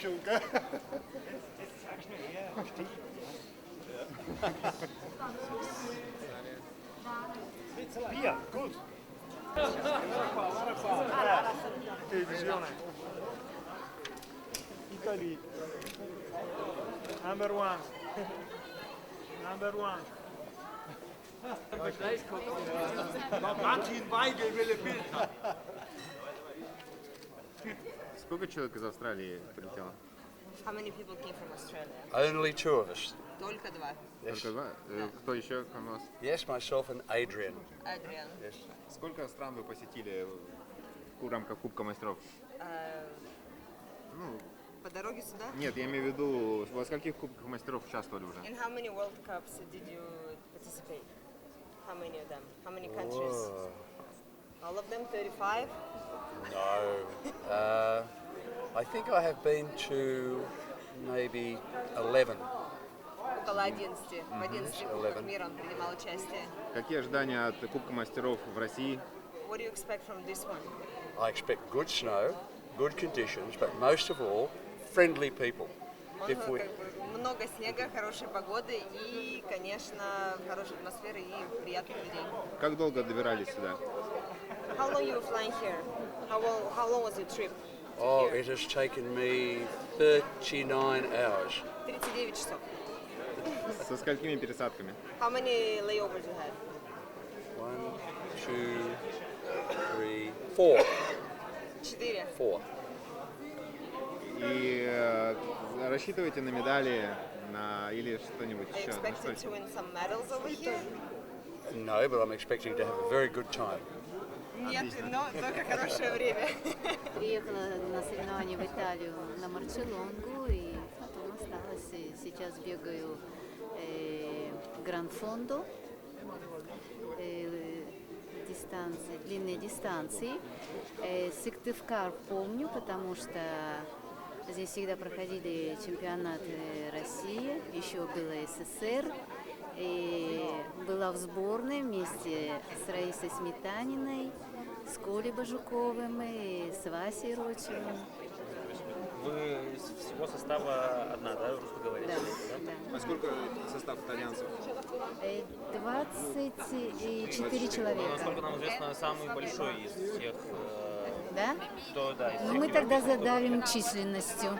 Чулка. Bier, gut. Televisione. Italy. Number one. Number one. Martin Weigel will ein Bild haben. Сколько человек из Австралии прилетело? How many people came from Australia? Only two of us. Только два. Yes. Только два? Кто еще у вас? Yes, myself and Adrian. Адриан. Yes. Сколько стран вы посетили в рамках Кубка мастеров? Ну, По дороге сюда? нет, я имею в виду, во скольких Кубках мастеров участвовали уже? In how many World Cups did you participate? How many of them? How many countries? Whoa. All of them? 35? No. I think I have been to maybe 11. Около 11. В 11 Кубках 11. мира он принимал участие. Какие ожидания от Кубка мастеров в России? What do you expect from this one? I expect good snow, good conditions, but most of all, friendly people. If we, Много снега, хорошей погоды и, конечно, хорошей атмосферы и приятных людей. Как долго добирались сюда? How long you were flying here? How long was your trip? oh, it has taken me 39 hours. 39 часов. Со сколькими пересадками? How many layovers you had? 1, 2, 3, 4. 4. 4. И рассчитываете на медали или что-нибудь Are you еще? expected to win some medals over here? No, but I'm expecting to have a very good time. Нет, но только хорошее время. Приехала на соревнования в Италию на Марчелонгу и потом осталась. И сейчас бегаю Гранд-Фондо, дистанции, длинные дистанции. Сыктывкар помню, потому что здесь всегда проходили чемпионаты России, еще было СССР. И была в сборной вместе с Раисой Сметаниной, с Колей Бажуковым и с Васей Рочевым. Вы из всего состава одна, да, русскоговорящая? Да. А сколько состав итальянцев? 24 человека. Насколько нам известно, самый большой из всех, Да? кто, да, из Ну, всех мы тогда задавим численностью.